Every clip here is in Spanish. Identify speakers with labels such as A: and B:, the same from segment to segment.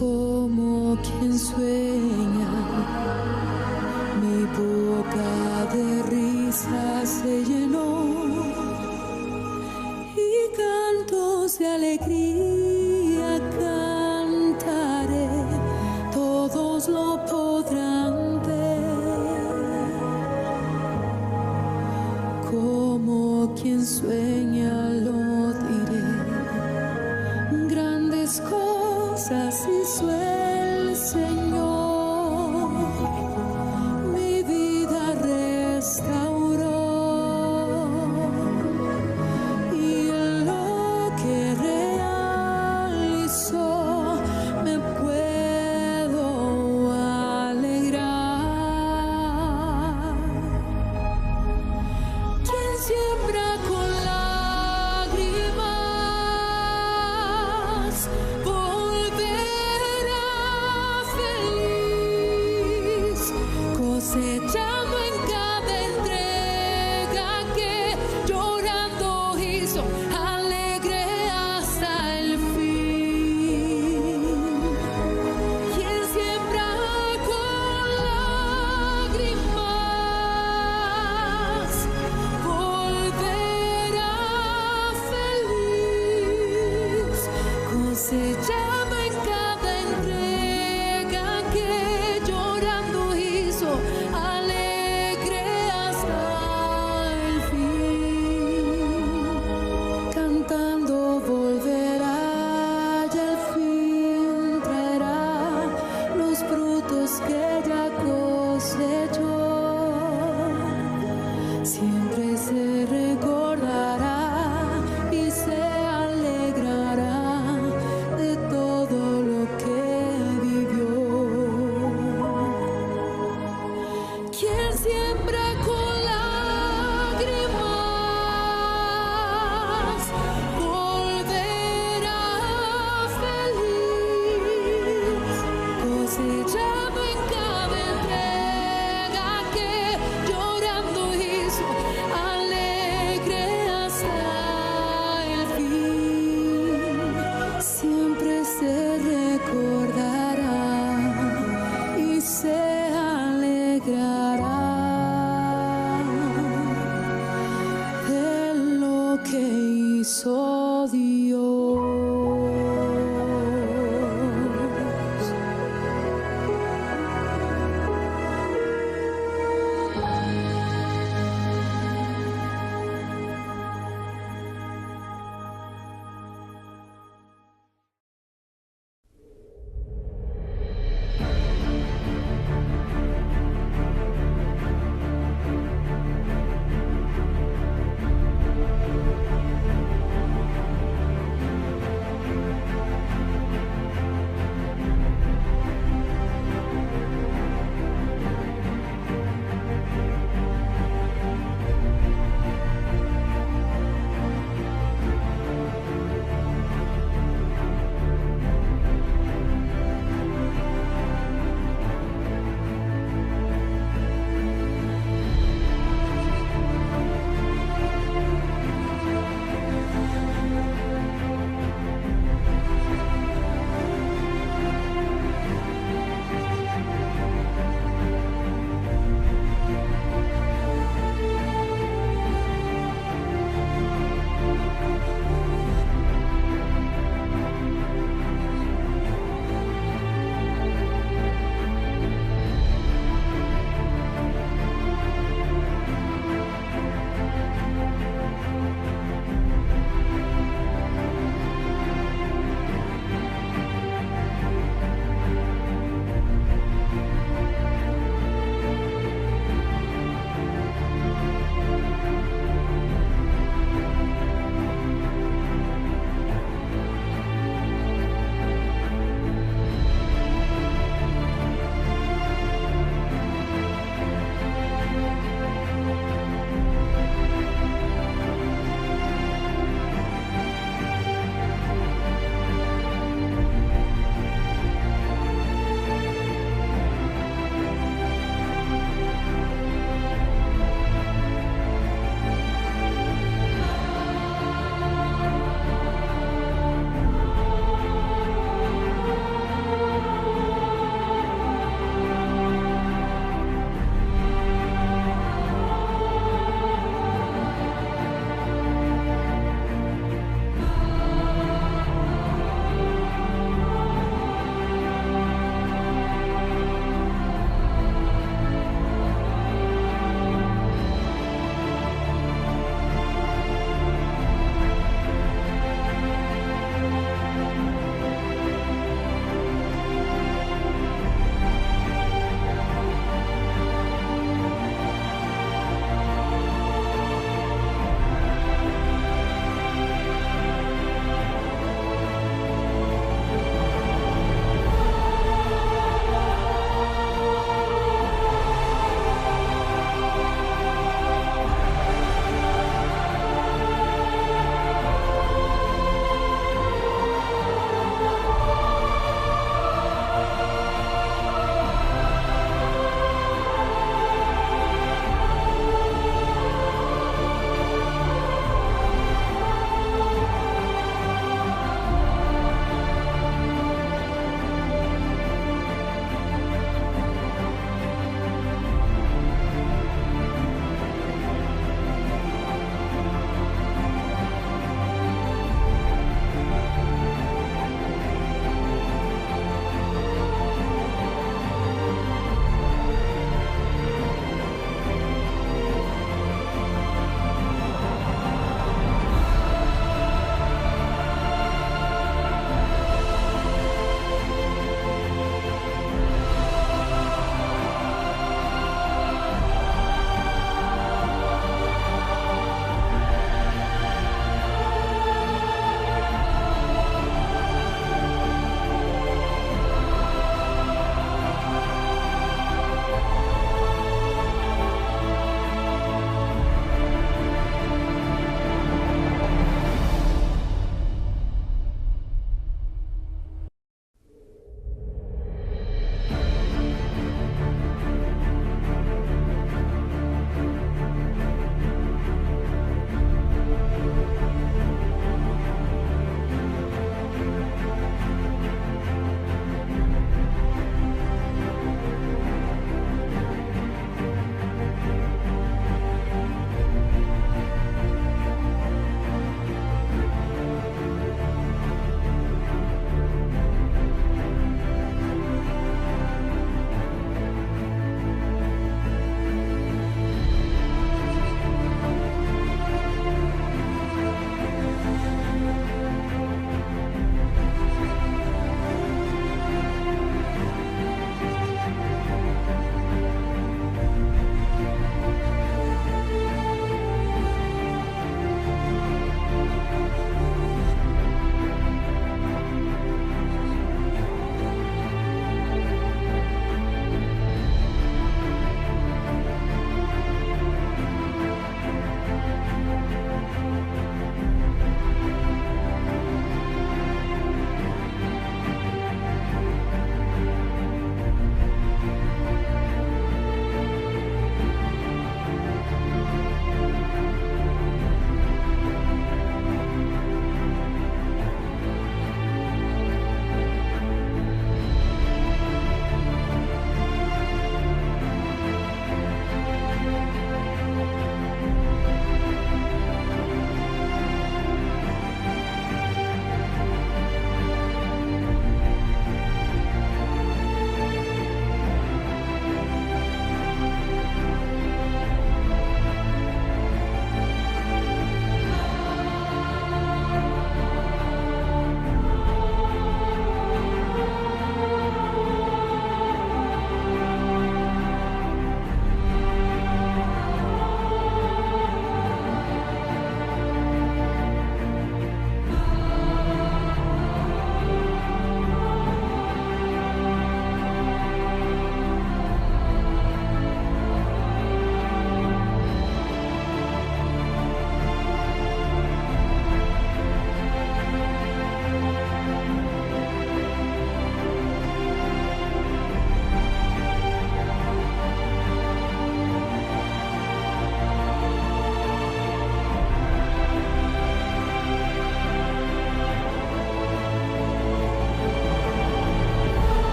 A: Como quien sueña, mi boca de risa se llenó y cantos de alegría cantaré, todos lo podrán ver. Como quien sueña lo diré, grandes cosas hizo el Señor, mi vida restauró, y lo que realizó me puedo alegrar. Quien siembra con lágrimas volverá feliz.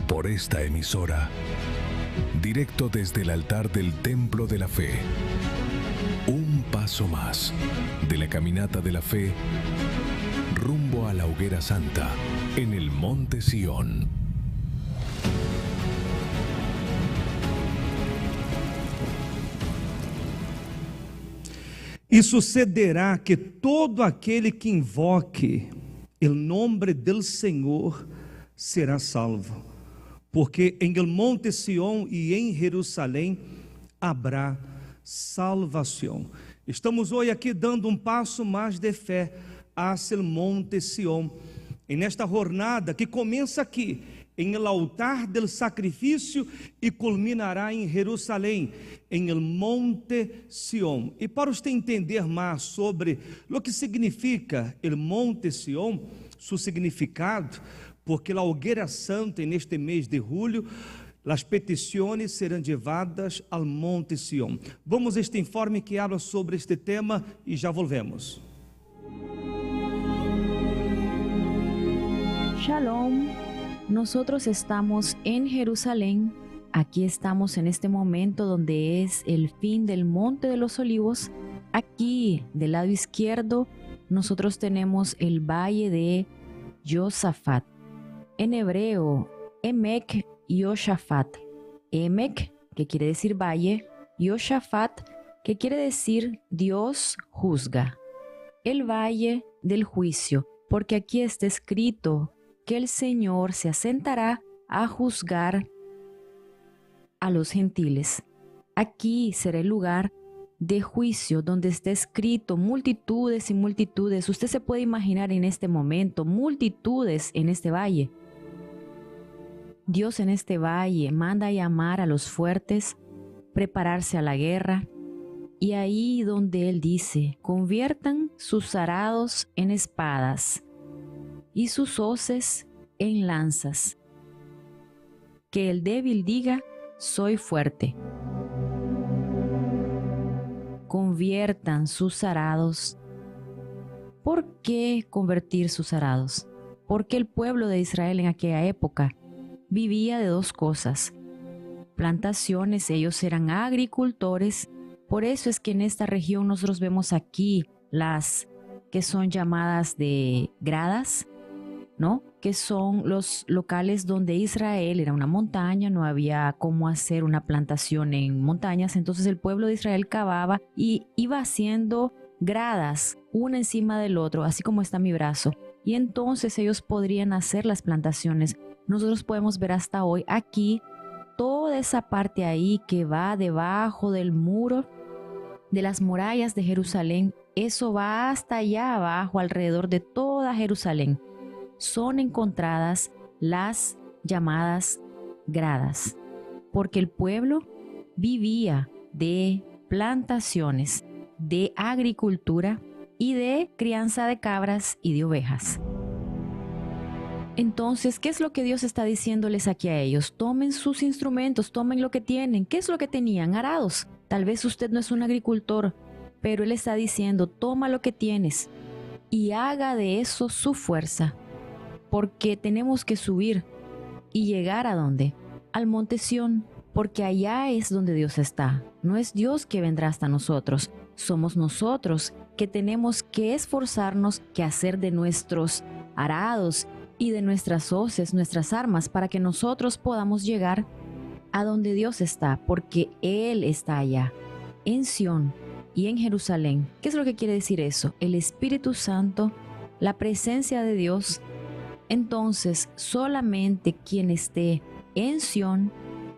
B: por esta emisora, directo desde el altar del Templo de la Fe. Un paso más de la caminata de la fe rumbo a la hoguera santa en el Monte Sión.
C: E sucederá que todo aquele que invoque o nome do Senhor será salvo, porque em el Monte Sião e em Jerusalém haverá salvação. Estamos hoje aqui dando um passo mais de fé hacia el Monte Sião, e nesta jornada que começa aqui, em el altar del sacrifício e culminará em Jerusalém, em el Monte Sião. E para você entender mais sobre o que significa el Monte Sião, seu significado, porque a hogueira santa neste mês de julho, as petições serão levadas ao Monte Sião. Vamos a este informe que habla sobre este tema e já volvemos.
D: Shalom, nosotros estamos en Jerusalén, aquí estamos en este momento donde es el fin del Monte de los Olivos. Aquí del lado izquierdo nosotros tenemos el valle de Josafat, en hebreo Emek Yoshafat. Emek, que quiere decir valle, Yoshafat, que quiere decir Dios juzga, el valle del juicio, porque aquí está escrito que el Señor se asentará a juzgar a los gentiles. Aquí será el lugar de juicio donde está escrito multitudes y multitudes. Usted se puede imaginar en este momento multitudes en este valle. Dios en este valle manda a llamar a los fuertes, prepararse a la guerra, y ahí donde Él dice, conviertan sus arados en espadas y sus hoces en lanzas. Que el débil diga, soy fuerte. Conviertan sus arados. ¿Por qué convertir sus arados? Porque el pueblo de Israel en aquella época vivía de dos cosas. Plantaciones, ellos eran agricultores. Por eso es que en esta región nosotros vemos aquí las que son llamadas de gradas, ¿no? Que son los locales donde Israel era una montaña, no había cómo hacer una plantación en montañas, entonces el pueblo de Israel cavaba y iba haciendo gradas, una encima del otro, así como está mi brazo, y entonces ellos podrían hacer las plantaciones. Nosotros podemos ver hasta hoy aquí toda esa parte ahí que va debajo del muro de las murallas de Jerusalén, eso va hasta allá abajo, alrededor de toda Jerusalén. Son encontradas las llamadas gradas, porque el pueblo vivía de plantaciones, de agricultura y de crianza de cabras y de ovejas. Entonces, ¿qué es lo que Dios está diciéndoles aquí a ellos? Tomen sus instrumentos, tomen lo que tienen. ¿Qué es lo que tenían? Arados. Tal vez usted no es un agricultor, pero Él está diciendo, toma lo que tienes y haga de eso su fuerza. Porque tenemos que subir y llegar ¿a dónde? Al Monte Sión, porque allá es donde Dios está. No es Dios que vendrá hasta nosotros, somos nosotros que tenemos que esforzarnos, que hacer de nuestros arados y de nuestras hoces, nuestras armas, para que nosotros podamos llegar a donde Dios está, porque Él está allá, en Sión y en Jerusalén. ¿Qué es lo que quiere decir eso? El Espíritu Santo, la presencia de Dios. Entonces, solamente quien esté en Sión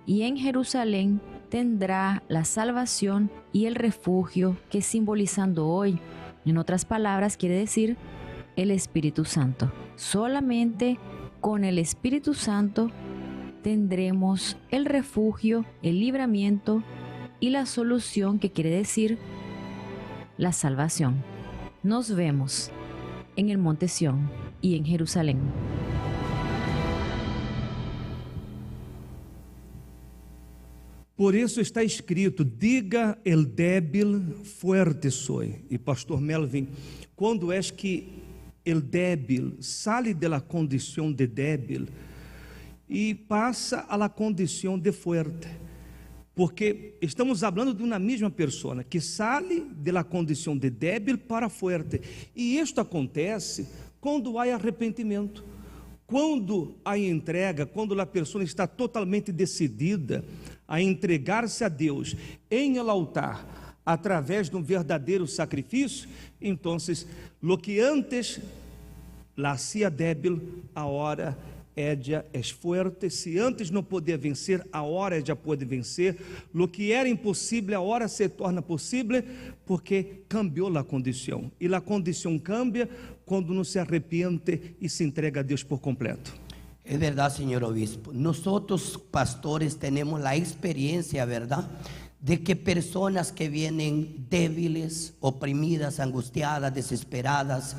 D: y en Jerusalén tendrá la salvación y el refugio que simbolizando hoy, en otras palabras, quiere decir el Espíritu Santo. Solamente con el Espíritu Santo tendremos el refugio, el libramiento y la solución, que quiere decir la salvación. Nos vemos en el Monte Sión y en Jerusalén.
C: Por isso está escrito, diga el débil, fuerte soy. E pastor Melvin, quando é que el débil sale da condição de débil e passa a la condição de fuerte. Porque estamos falando de uma mesma pessoa que sai da condição de débil para fuerte. E isto acontece quando há arrependimento, quando há entrega, quando a pessoa está totalmente decidida a entregar-se a Deus em el altar, através de um verdadeiro sacrifício. Então, lo que antes la hacía débil, agora ella es fuerte. Se antes não podia vencer, agora ella pode vencer. Lo que era impossível, agora se torna possível, porque cambiou a condição. E a condição cambia quando não se arrepende e se entrega a Deus por completo.
E: Es verdad, señor obispo. Nosotros, pastores, tenemos la experiencia, ¿verdad?, de que personas que vienen débiles, oprimidas, angustiadas, desesperadas,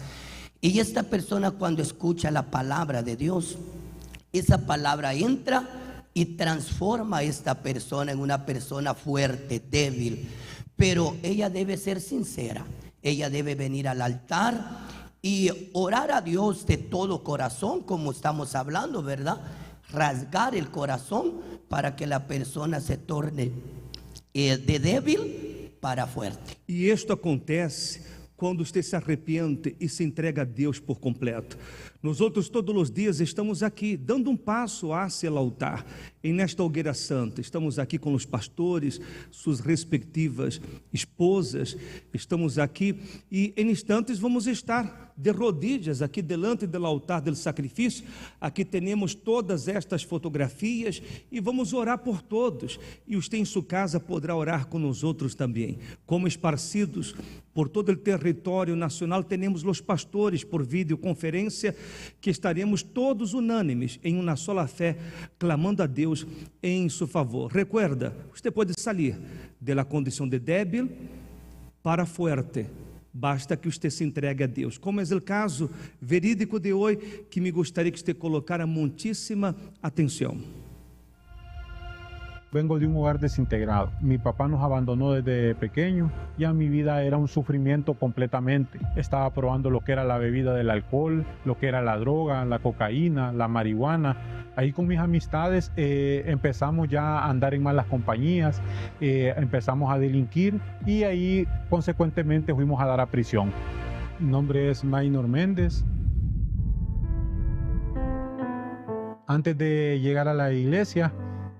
E: y esta persona cuando escucha la palabra de Dios, esa palabra entra y transforma a esta persona en una persona fuerte, débil, pero ella debe ser sincera, ella debe venir al altar y orar a Dios de todo corazón, como estamos hablando, ¿verdad? Rasgar el corazón para que la persona se torne de débil para fuerte.
C: E isto acontece quando você se arrepende e se entrega a Deus por completo. Nós outros todos os dias estamos aqui, dando um passo hacia o altar, e nesta hogueira santa, estamos aqui com os pastores, suas respectivas esposas, estamos aqui, e em instantes vamos estar de rodillas aqui delante do altar do sacrifício. Aqui temos todas estas fotografias, e vamos orar por todos, e você em sua casa poderá orar com nós outros também, como esparcidos por todo o território nacional, temos os pastores por videoconferência, que estaremos todos unânimes em uma sola fé, clamando a Deus em seu favor. Recuerda, você pode sair da condição de débil para fuerte, basta que você se entregue a Deus, como é o caso verídico de hoje, que me gostaria que você colocara muitíssima atenção.
F: Vengo de un hogar desintegrado. Mi papá nos abandonó desde pequeño. Ya mi vida era un sufrimiento completamente. Estaba probando lo que era la bebida del alcohol, lo que era la droga, la cocaína, la marihuana. Ahí con mis amistades empezamos ya a andar en malas compañías, empezamos a delinquir y ahí consecuentemente fuimos a dar a prisión. Mi nombre es Maynor Méndez. Antes de llegar a la iglesia,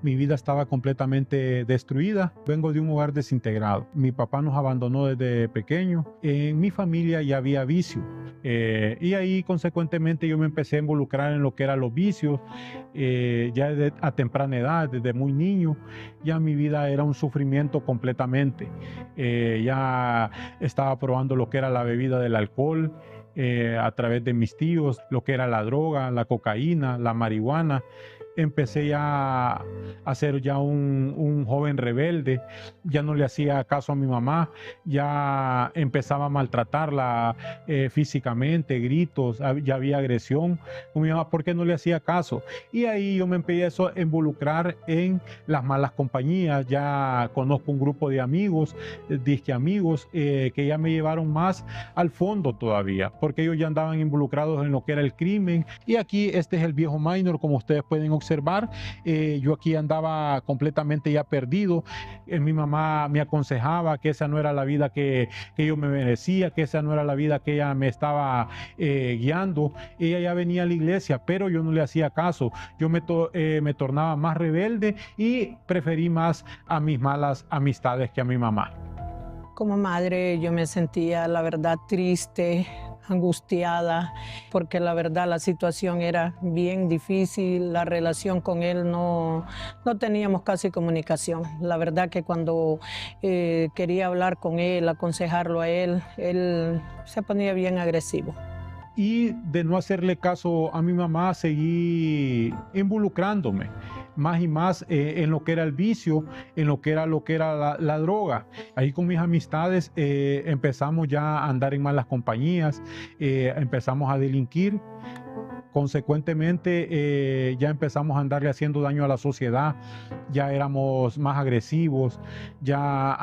F: mi vida estaba completamente destruida. Vengo de un hogar desintegrado. Mi papá nos abandonó desde pequeño. En mi familia ya había vicio. Y ahí consecuentemente yo me empecé a involucrar en lo que eran los vicios. Ya a temprana edad, desde muy niño, ya mi vida era un sufrimiento completamente. Ya estaba probando lo que era la bebida del alcohol. A través de mis tíos, lo que era la droga, la cocaína, la marihuana. Empecé ya a ser ya un joven rebelde, ya no le hacía caso a mi mamá, ya empezaba a maltratarla físicamente, gritos, ya había agresión con mi mamá porque no le hacía caso. Y ahí yo me empecé a involucrar en las malas compañías. Ya conozco un grupo de amigos, disque amigos, que ya me llevaron más al fondo todavía, porque ellos ya andaban involucrados en lo que era el crimen. Y aquí este es el viejo Maynor, como ustedes pueden observar. Yo aquí andaba completamente ya perdido. Mi mamá me aconsejaba que esa no era la vida que yo me merecía, que esa no era la vida que ella me estaba guiando. Ella ya venía a la iglesia, pero yo no le hacía caso. Yo me tornaba más rebelde y preferí más a mis malas amistades que a mi mamá.
G: Como madre yo me sentía, la verdad, triste, angustiada, porque la verdad la situación era bien difícil, la relación con él no teníamos casi comunicación. La verdad que cuando quería hablar con él, aconsejarlo a él se ponía bien agresivo.
F: Y de no hacerle caso a mi mamá, seguí involucrándome más y más en lo que era el vicio, en lo que era la droga. Ahí con mis amistades empezamos ya a andar en malas compañías, empezamos a delinquir. Consecuentemente, ya empezamos a andarle haciendo daño a la sociedad, ya éramos más agresivos, ya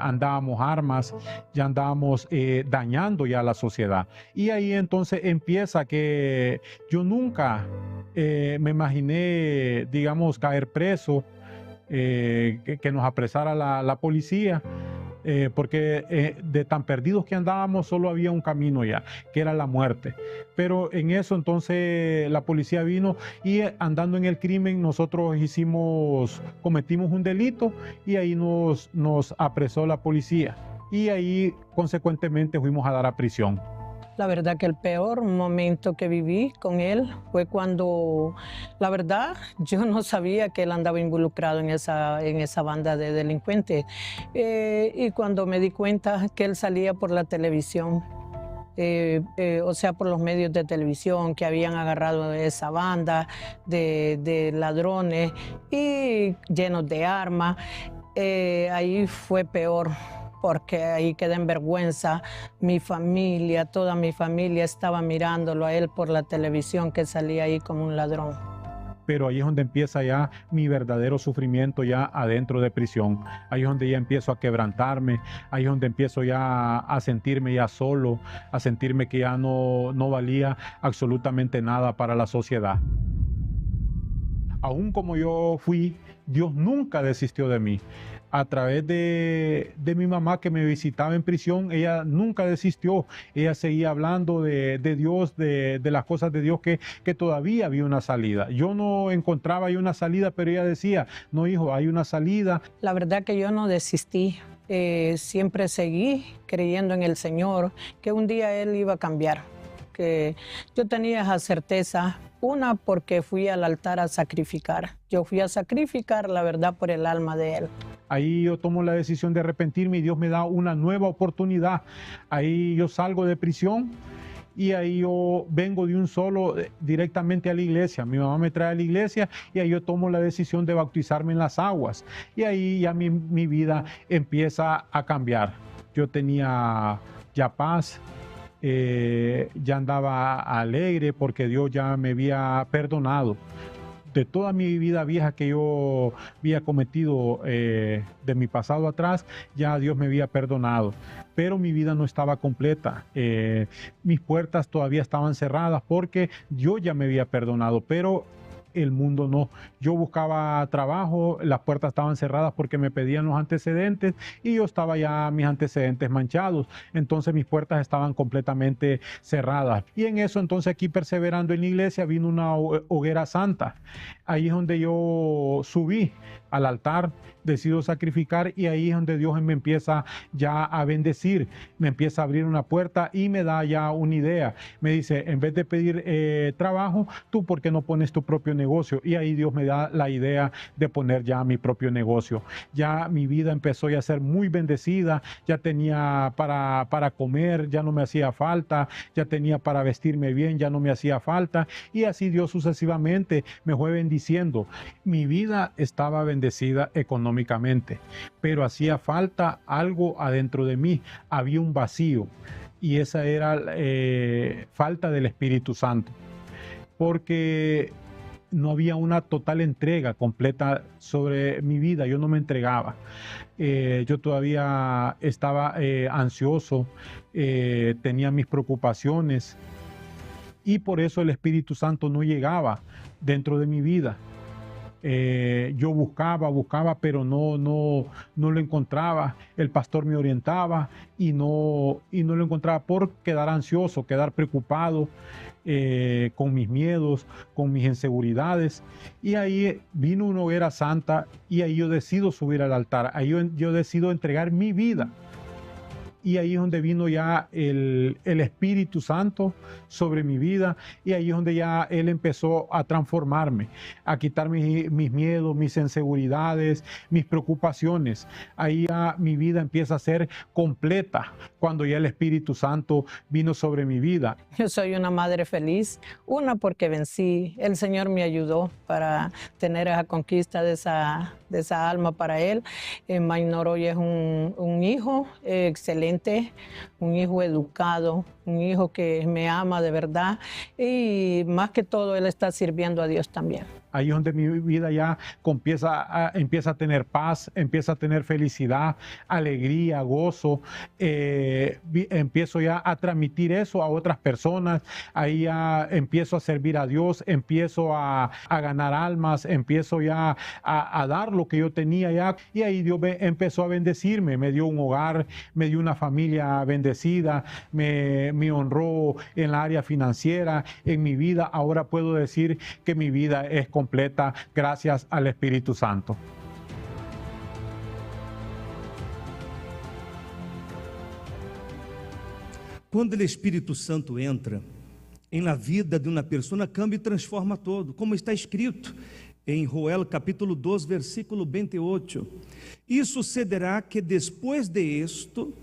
F: andábamos armas, ya andábamos dañando ya a la sociedad. Y ahí entonces empieza que yo nunca me imaginé, digamos, caer preso, que nos apresara la policía. Porque de tan perdidos que andábamos solo había un camino ya, que era la muerte. Pero en eso entonces la policía vino y andando en el crimen nosotros cometimos un delito y ahí nos apresó la policía y ahí consecuentemente fuimos a dar a prisión.
G: La verdad que el peor momento que viví con él fue cuando, la verdad, yo no sabía que él andaba involucrado en esa banda de delincuentes. Y cuando me di cuenta que él salía por la televisión, o sea, por los medios de televisión, que habían agarrado esa banda de ladrones y llenos de armas, ahí fue peor, porque ahí quedé en vergüenza. Mi familia, toda mi familia estaba mirándolo a él por la televisión, que salía ahí como un ladrón.
F: Pero ahí es donde empieza ya mi verdadero sufrimiento ya adentro de prisión. Ahí es donde ya empiezo a quebrantarme, ahí es donde empiezo ya a sentirme ya solo, a sentirme que ya no valía absolutamente nada para la sociedad. Aún como yo fui, Dios nunca desistió de mí. A través de mi mamá que me visitaba en prisión, ella nunca desistió, ella seguía hablando de Dios, de las cosas de Dios, que todavía había una salida. Yo no encontraba ahí una salida, pero ella decía, no hijo, hay una salida.
G: La verdad que yo no desistí, siempre seguí creyendo en el Señor, que un día Él iba a cambiar, que yo tenía esa certeza. Una, porque fui al altar a sacrificar. Yo fui a sacrificar la verdad por el alma de él.
F: Ahí yo tomo la decisión de arrepentirme y Dios me da una nueva oportunidad. Ahí yo salgo de prisión y ahí yo vengo de un solo directamente a la iglesia. Mi mamá me trae a la iglesia y ahí yo tomo la decisión de bautizarme en las aguas. Y ahí ya mi vida empieza a cambiar. Yo tenía ya paz. Ya andaba alegre porque Dios ya me había perdonado de toda mi vida vieja que yo había cometido de mi pasado atrás. Ya Dios me había perdonado, pero mi vida no estaba completa. Mis puertas todavía estaban cerradas porque yo ya me había perdonado, pero el mundo no. Yo buscaba trabajo, las puertas estaban cerradas porque me pedían los antecedentes y yo estaba ya mis antecedentes manchados, entonces mis puertas estaban completamente cerradas. Y en eso entonces aquí perseverando en la iglesia vino una hoguera santa. Ahí es donde yo subí al altar, decido sacrificar y ahí es donde Dios me empieza ya a bendecir, me empieza a abrir una puerta y me da ya una idea. Me dice, en vez de pedir trabajo, ¿tú por qué no pones tu propio negocio? Y ahí Dios me da la idea de poner ya mi propio negocio. Ya mi vida empezó ya a ser muy bendecida, ya tenía para comer, ya no me hacía falta, ya tenía para vestirme bien, ya no me hacía falta y así Dios sucesivamente me fue bendiciendo. Mi vida estaba bendecida económicamente, pero hacía falta algo adentro de mí, había un vacío y esa era falta del Espíritu Santo, porque no había una total entrega completa sobre mi vida, yo no me entregaba. Yo todavía estaba ansioso, tenía mis preocupaciones y por eso el Espíritu Santo no llegaba dentro de mi vida. Yo buscaba, pero no lo encontraba. El pastor me orientaba y no lo encontraba por quedar ansioso, quedar preocupado con mis miedos, con mis inseguridades. Y ahí vino una hoguera santa y ahí yo decido subir al altar, ahí yo decido entregar mi vida. Y ahí es donde vino ya el Espíritu Santo sobre mi vida y ahí es donde ya Él empezó a transformarme, a quitar mis miedos, mis inseguridades, mis preocupaciones. Ahí ya mi vida empieza a ser completa cuando ya el Espíritu Santo vino sobre mi vida.
G: Yo soy una madre feliz, una porque vencí, el Señor me ayudó para tener esa conquista de esa alma para Él. Mainor hoy es un hijo excelente, un hijo educado, un hijo que me ama de verdad y más que todo él está sirviendo a Dios también.
F: Ahí es donde mi vida ya empieza a tener paz, empieza a tener felicidad, alegría, gozo. Empiezo ya a transmitir eso a otras personas. Ahí ya empiezo a servir a Dios, empiezo a ganar almas, empiezo ya a dar lo que yo tenía ya. Y ahí Dios empezó a bendecirme, me dio un hogar, me dio una familia bendecida, me honró en la área financiera, en mi vida. Ahora puedo decir que mi vida es completa gracias al Espíritu Santo.
C: Quando o Espírito Santo entra em la vida de uma pessoa, cambia e transforma todo, como está escrito em Joel capítulo 12, versículo 28. E sucederá que depois de isto,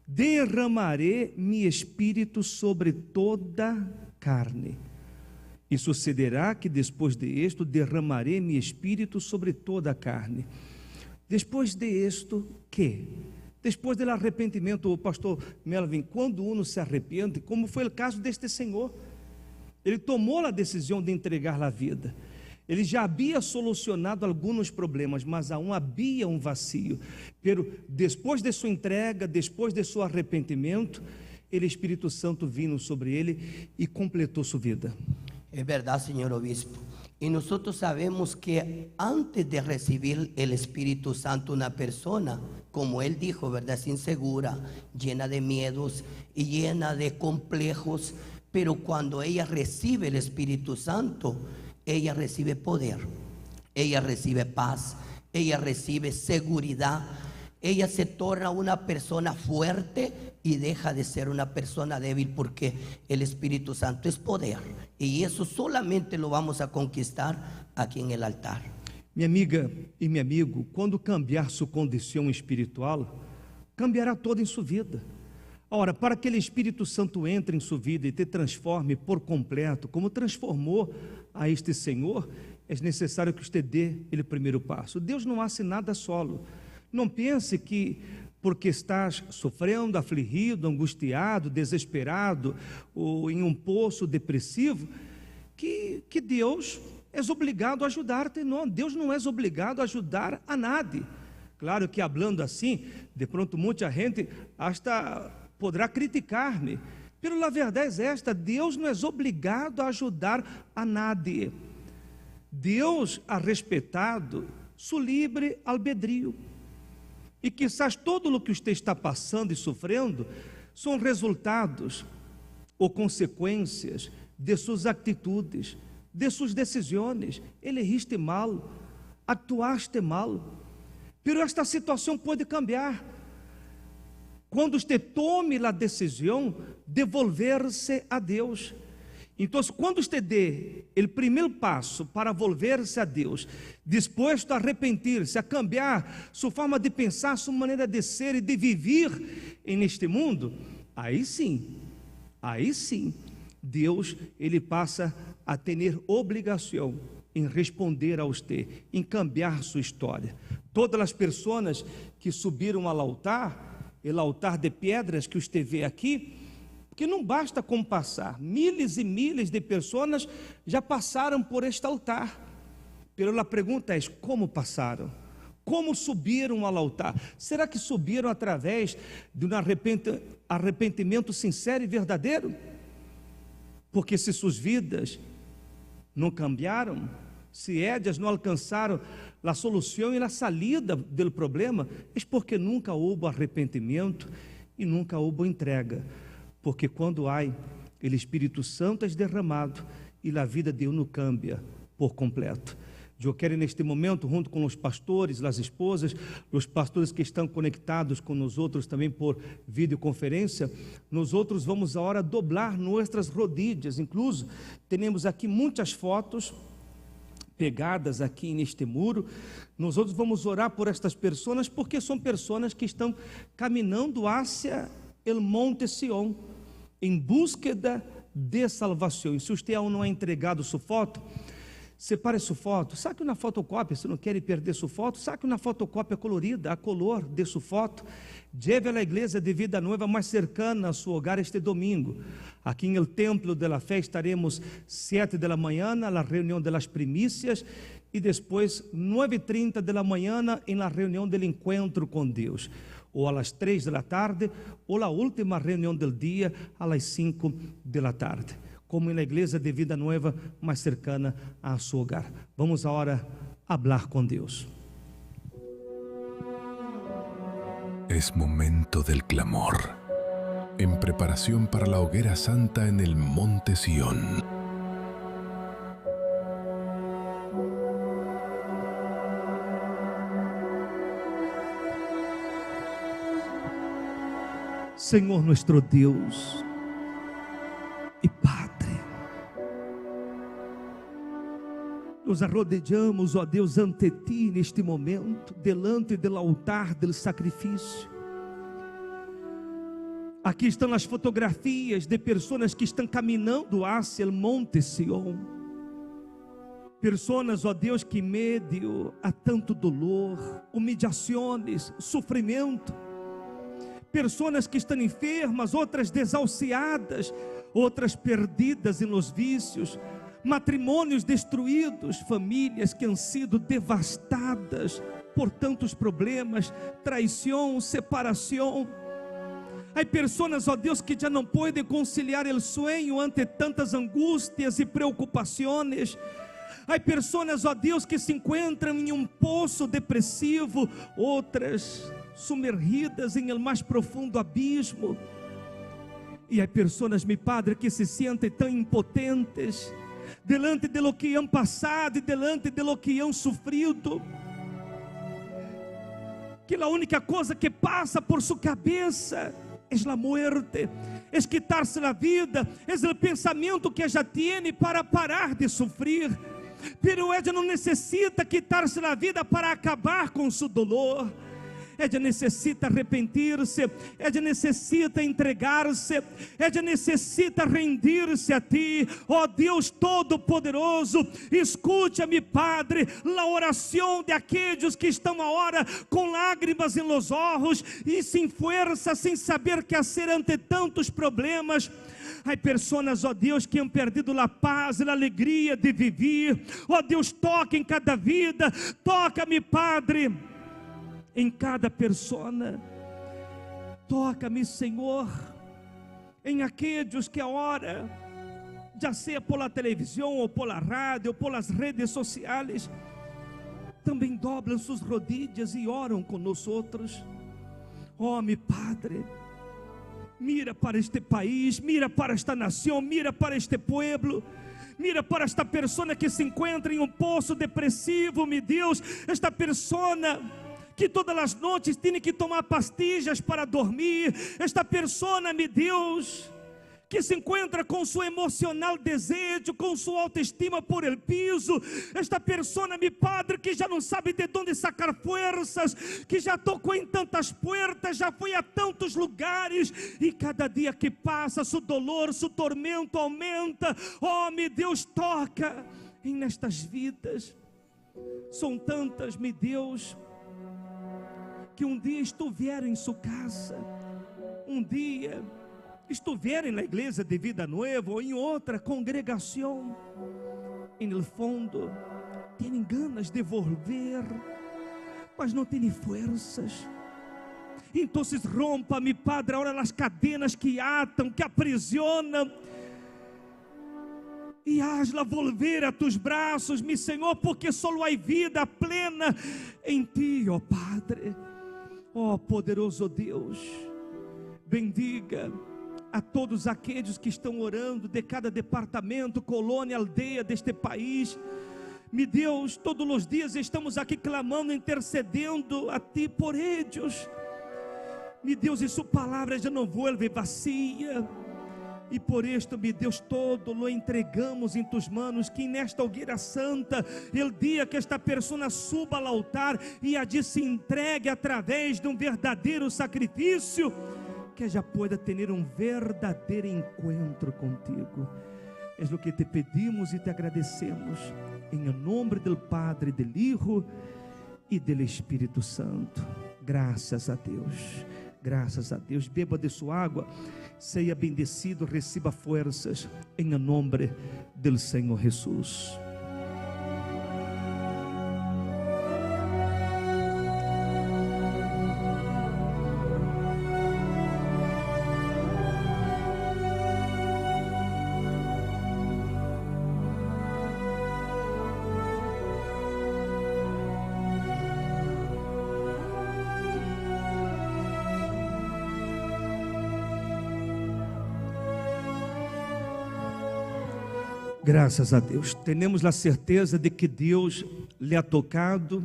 C: derramarei mi espírito sobre toda carne. E sucederá que depois de isto, derramarei mi espírito sobre toda a carne. Depois de isto, que? Depois do arrependimento, o pastor Melvin, quando uno se arrepende, como foi o caso deste senhor, ele tomou a decisão de entregar a vida. Ele já havia solucionado alguns problemas, mas aún havia um vazio. Pero depois de sua entrega, depois de seu arrependimento, o Espírito Santo vino sobre ele e completou sua vida.
E: Es verdad, señor obispo. Y nosotros sabemos que antes de recibir el Espíritu Santo, una persona, como él dijo, ¿verdad?, es insegura, llena de miedos y llena de complejos. Pero cuando ella recibe el Espíritu Santo, ella recibe poder, ella recibe paz, ella recibe seguridad. Ella se torna una persona fuerte y deja de ser una persona débil, porque el Espíritu Santo es poder y eso solamente lo vamos a conquistar aquí en el altar.
C: Minha amiga e meu amigo, quando cambiar sua condição espiritual, cambiará toda em sua vida. Ora, para que o Espírito Santo entre em sua vida e te transforme por completo, como transformou a este Senhor, é necessário que você dê o primeiro passo. Deus não hace nada solo. Não pense que porque estás sofrendo, afligido, angustiado, desesperado ou em um poço depressivo, que Deus é obrigado a ajudar-te. Não, Deus não é obrigado a ajudar a nadie. Claro que, falando assim, de pronto muita gente hasta poderá criticar-me, pero a verdade é esta: Deus não é obrigado a ajudar a nadie. Deus ha respeitado seu livre albedrío. E quizás todo o que você está passando e sofrendo são resultados ou consequências de suas atitudes, de suas decisões. Elegiste mal, actuaste mal. Pero esta situação pode cambiar quando você tome a decisão de volver-se a Deus. Então, quando você dê o primeiro passo para volver-se a Deus, disposto a arrepender-se, a cambiar sua forma de pensar, sua maneira de ser e de viver neste mundo, aí sim, Deus, ele passa a ter obrigação em responder a você, em cambiar sua história. Todas as pessoas que subiram ao altar, o altar de pedras que você vê aqui, porque não basta como passar, milhares e milhares de pessoas já passaram por este altar. Pero a pergunta é: como passaram? Como subiram ao altar? Será que subiram através de um arrependimento sincero e verdadeiro? Porque se suas vidas não cambiaram, se elas não alcançaram a solução e a saída do problema, é porque nunca houve arrependimento e nunca houve entrega. Porque quando há o Espírito Santo é derramado e a vida de uno cambia por completo. Eu quero neste momento, junto com os pastores, as esposas, os pastores que estão conectados com nós outros também por videoconferência, nós outros vamos agora dobrar nossas rodilhas. Incluso, temos aqui muitas fotos pegadas aqui neste muro. Nós outros vamos orar por estas pessoas, porque são pessoas que estão caminhando hacia o Monte Sião, em búsqueda de salvação. E se você aún não ha entregado sua foto, Separe sua foto, saque uma fotocópia, se não quer perder sua foto, saque uma fotocópia colorida, a color de sua foto, lleve à igreja de Vida Nova mais cercana a seu hogar este domingo. Aqui no Templo da Fé estaremos 7 da manhã, na reunião das primícias, e depois 9:30 da manhã, na reunião do encontro com Deus, ou às 3 da tarde, ou a última reunião do dia, às 5 da tarde. Como na igreja de Vida Nova mais cercana a seu hogar. Vamos agora falar com Deus.
B: Es momento del clamor, en preparación para la hoguera santa en el monte Sión.
C: Senhor nuestro Deus e Padre, nos arrodillamos, ó Deus, ante Ti neste momento, delante do altar do sacrifício. Aqui estão as fotografias de pessoas que estão caminhando hacia o monte Sião. Pessoas, ó Deus, que meio a tanto dolor, humilhações, sofrimento. Pessoas que estão enfermas, outras desahuciadas, outras perdidas em los vícios, matrimônios destruídos, famílias que han sido devastadas por tantos problemas, traição, separação. Há pessoas, ó Deus, que já não podem conciliar o sonho ante tantas angústias e preocupações. Há pessoas, ó Deus, que se encontram em um poço depressivo, outras sumergidas em el mais profundo abismo. E há pessoas, meu Padre, que se sentem tão impotentes delante de lo que han passado e delante de lo que han sofrido, que a única coisa que passa por sua cabeça é a muerte, é quitar-se a vida, é o pensamento que ela tem para parar de sofrer. Pero ela não necessita quitar-se a vida para acabar com seu dolor. Ela necessita arrepender-se, ela necessita entregar-se, ela necessita render-se a Ti, ó Deus Todo-Poderoso. Escute-me, Padre, a oração de aqueles que estão agora com lágrimas em los olhos e sem força, sem saber que fazer ante tantos problemas. Há pessoas, ó Deus, que han perdido a paz, a alegria de viver. Ó Deus, toca em cada vida, toca-me, Padre, em cada persona. Toca-me, Senhor, em aqueles que agora, já seja pela televisão, ou pela rádio, ou pelas redes sociais, também dobram suas rodilhas e oram conosco. Oh, meu Padre, mira para este país, mira para esta nação, mira para este pueblo. Mira para esta pessoa que se encontra em um poço depressivo, meu Deus. Esta pessoa que todas as noites tem que tomar pastilhas para dormir. Esta pessoa, meu Deus, que se encontra com seu emocional desejo, com sua autoestima por el piso. Esta pessoa, meu Padre, que já não sabe de onde sacar forças, que já tocou em tantas portas, já foi a tantos lugares, e cada dia que passa, seu dolor, seu tormento aumenta. Oh, meu Deus, toca em nestas vidas. São tantas, meu Deus, que um dia estiveram em sua casa, um dia estiverem na igreja de Vida Nova ou em outra congregação, e no fundo têm ganas de volver, mas não têm forças. Então rompa, meu Padre, agora as cadenas que atam, que aprisionam, e haz-la volver a tus braços, meu Senhor, porque só há vida plena em Ti, ó Padre. Ó poderoso Deus, bendiga a todos aqueles que estão orando de cada departamento, colônia, aldeia deste país. Meu Deus, todos os dias estamos aqui clamando, intercedendo a Ti por eles. Meu Deus, e Sua palavra já não vuelve vazia. E por isto, meu Deus, todo lo entregamos em Tus manos, que nesta hogueira santa, o dia que esta pessoa suba ao altar e allí se entregue através de um verdadeiro sacrifício, que ella pueda ter um verdadeiro encontro contigo. É o que te pedimos e te agradecemos, Em nome do Padre, do Hijo e do Espírito Santo. Graças a Deus. Graças a Deus. Beba de sua água. Seja bendecido, receba forças. Em nome do Senhor Jesus. Graças a Deus, temos a certeza de que Deus lhe ha tocado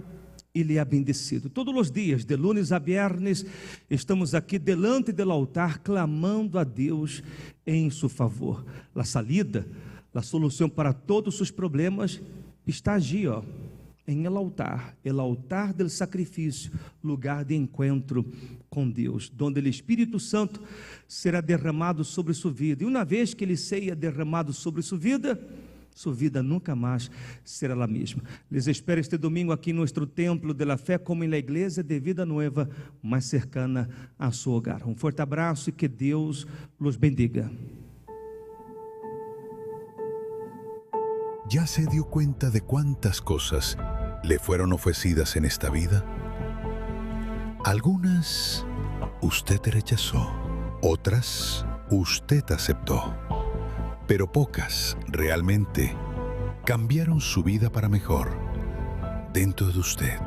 C: e lhe ha bendecido. Todos os dias, de lunes a viernes, estamos aqui delante do altar, clamando a Deus em seu favor. A salida, a solução para todos os problemas está allí, em el altar do sacrifício, lugar de encontro com Deus, onde o Espírito Santo será derramado sobre sua vida. E uma vez que ele seja derramado sobre sua vida nunca mais será a mesma. Les espero este domingo aqui em nosso templo de la fé, como em la igreja de Vida Nueva, mais cercana a seu hogar. Um forte abraço e que Deus los bendiga.
B: ¿Ya se dio cuenta de cuántas cosas le fueron ofrecidas en esta vida? Algunas usted rechazó, otras usted aceptó, pero pocas realmente cambiaron su vida para mejor dentro de usted.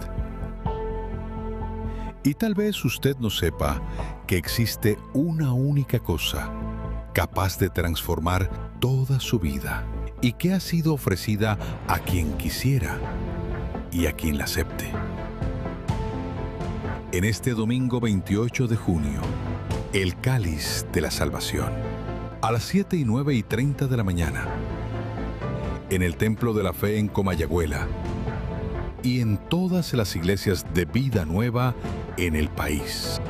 B: Y tal vez usted no sepa que existe una única cosa capaz de transformar toda su vida y que ha sido ofrecida a quien quisiera y a quien la acepte. En este domingo 28 de junio, el cáliz de la salvación, a las 7 y 9 y 30 de la mañana, en el Templo de la Fe en Comayagüela y en todas las iglesias de Vida Nueva en el país.